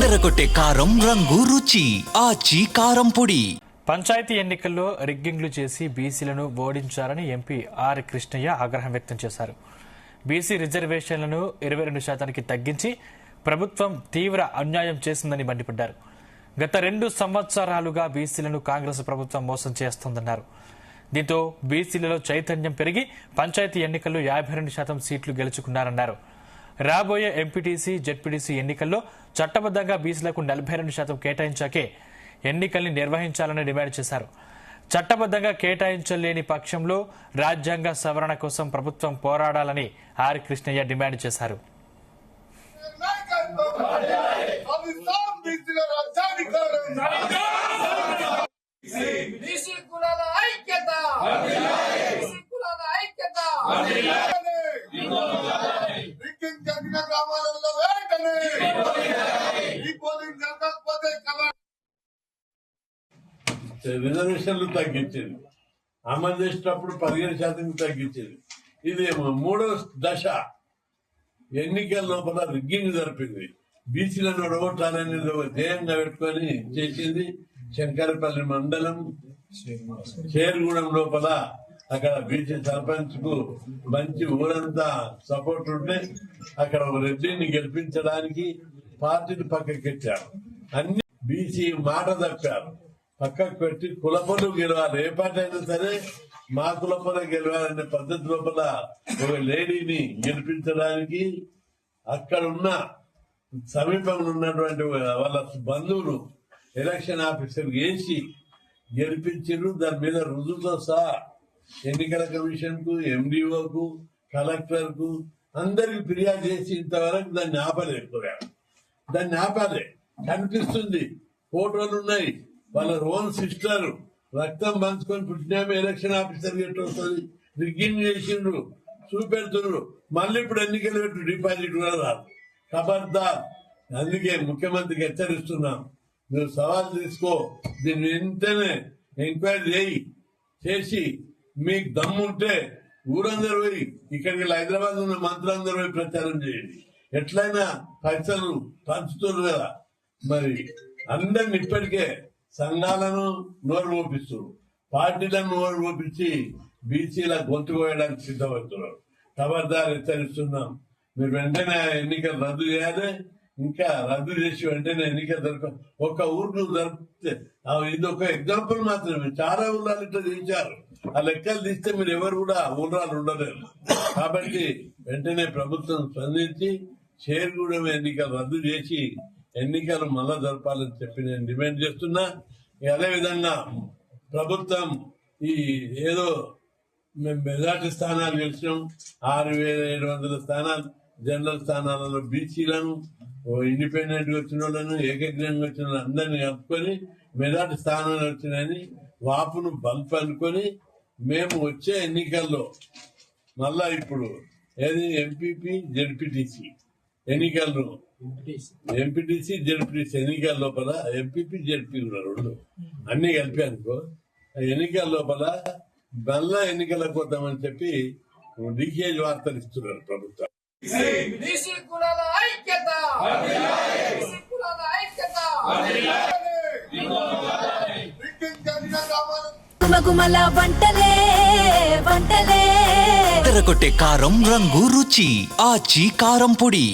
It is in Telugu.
ఎర్రగొట్టే కారం రంగు రుచి ఆచి కారం పొడి. పంచాయతీ ఎన్నికల్లో రిగ్గింగ్లు చేసి బీసీలను ఓడించారని ఎంపీ ఆర్ కృష్ణయ్య ఆగ్రహం వ్యక్తం చేశారు. బీసీ రిజర్వేషన్లను 22% తగ్గించి ప్రభుత్వం తీవ్ర అన్యాయం చేసిందని మండిపడ్డారు. గత 2 సంవత్సరాలుగా బీసీలను కాంగ్రెస్ ప్రభుత్వం మోసం చేస్తోందన్నారు. దీంతో బీసీలలో చైతన్యం పెరిగి పంచాయతీ ఎన్నికల్లో 52% సీట్లు గెలుచుకున్నారన్నారు. రాబోయే ఎంపీటీసీ జెడ్పీటీసీ ఎన్నికల్లో చట్టబద్దంగా బీసీలకు 42% కేటాయించాకే ఎన్నికల్ని నిర్వహించాలని డిమాండ్ చేశారు. చట్టబద్దంగా కేటాయించలేని పక్షంలో రాజ్యాంగ సవరణ కోసం ప్రభుత్వం పోరాడాలని ఆర్ కృష్ణయ్య డిమాండ్ చేశారు. రిజర్వేషన్లు తగ్గించింది, అమలు చేసినప్పుడు 15% తగ్గించింది. ఇది 3వ దశ. ఎన్నికల లోపల రిగ్గింగ్ జరిపింది. బీసీలను ఒడగొట్టాలని ధ్యేయంగా పెట్టుకొని చేసింది. శంకరపల్లి మండలం చేరుగూడెం లోపల అక్కడ బీసీ సర్పంచ్ కు మంచి ఊరంతా సపోర్ట్ ఉంటే అక్కడ ఒక రెడ్డిని గెలిపించడానికి పార్టీని పక్కకెట్టారు. అన్ని బీసీ మాట తప్పారు. పక్కకు పెట్టి కులపలు గెలవాలి, ఏ పార్టీ అయినా సరే మా కులపలే గెలవాలనే పద్ధతి లోపల ఒక లేడీని గెలిపించడానికి అక్కడ ఉన్న సమీపంలో ఉన్నటువంటి వాళ్ళ బంధువులు ఎలక్షన్ ఆఫీసర్ వేసి గెలిపించారు. దాని మీద రుజువుతో సహా ఎన్నికల కమిషన్ కు, ఎండిఓకు, కలెక్టర్ కు అందరికి ఫిర్యాదు చేసి ఇంతవరకు దాన్ని ఆపలేకపోయారు. దాన్ని ఆపాలి. కనిపిస్తుంది, ఫోటోలు ఉన్నాయి. వాళ్ళ ఓన్ సిస్టర్ రక్తం పంచుకొని పుట్టినామే ఎలక్షన్ ఆఫీసర్ ఎట్టు వస్తుంది. రిగ్గింగ్ చేసిండ్రు, చూపెడుతున్నారు. మళ్ళీ ఇప్పుడు ఎన్నికలు పెట్టు డిపాజిట్ కూడా రాదు. ఖబర్దార్. అందుకే ముఖ్యమంత్రికి హెచ్చరిస్తున్నాం, మీరు సవాల్ తీసుకో, దీన్ని వెంటనే ఎంక్వైరీ చేసి మీకు దమ్ముంటే ఊరందరూ పోయి ఇక్కడికి హైదరాబాద్ ఉన్న మంత్రులందరూ పోయి ప్రచారం చేయండి. ఎట్లయినా పైసలు పంచుతున్నారు కదా. మరి అందరిని ఇప్పటికే సంఘాలను నోరు మోపిస్తున్నారు, పార్టీలను నోరు మోపించి బీసీల గొంతు కోయడానికి సిద్ధపడుతున్నారు. ఖబర్దార్ హెచ్చరిస్తున్నాం. మీరు వెంటనే ఎన్నికలు రద్దు చేయాలి. ఇంకా రద్దు చేసి వెంటనే ఎన్నికలు జరపాలి. ఒక ఊరు జరిపితే ఇది ఒక ఎగ్జాంపుల్ మాత్రమే. చాలా ఊళ్ళాలు ఇట్లా చేశారు. ఆ లెక్కలు తీస్తే మీరు ఎవరు కూడా ఊరాలు ఉండలేరు. కాబట్టి వెంటనే ప్రభుత్వం స్పందించి చేరుగూడెం ఎన్నికలు రద్దు చేసి ఎన్నికలు మళ్ళా జరపాలని చెప్పి నేను డిమాండ్ చేస్తున్నా. అదేవిధంగా ప్రభుత్వం ఈ ఏదో మేము మెజార్టీ స్థానాలు గెలిచినాం, 6,700 స్థానాలు జనరల్ స్థానాలలో బీసీలను, ఇండిపెండెంట్ వచ్చిన వాళ్ళను, ఏకగ్రీవంగా వచ్చిన వాళ్ళని అందరినీ కలుపుకొని మెజార్టీ స్థానాలు వచ్చినాయని వాపును బల్ప్ అనుకొని మేము వచ్చే ఎన్నికల్లో మళ్ళా ఇప్పుడు ఏది ఎంపీపీ జెడ్పీటీసీ ఎన్నికల్లో ఎంపీటీసీ జెడ్పీటీసీ ఎన్నికల లోపల ఎంపీపీ జెడ్పీ కూడా 2 అన్ని కలిపి అనుకో ఎన్నికల లోపల మళ్ళా ఎన్నికలకు వద్దామని చెప్పి లీకేజ్ వార్తలు ఇస్తున్నారు ప్రభుత్వం. ఎర్రగొట్టే కారం రంగు రుచి ఆచి కారం పొడి.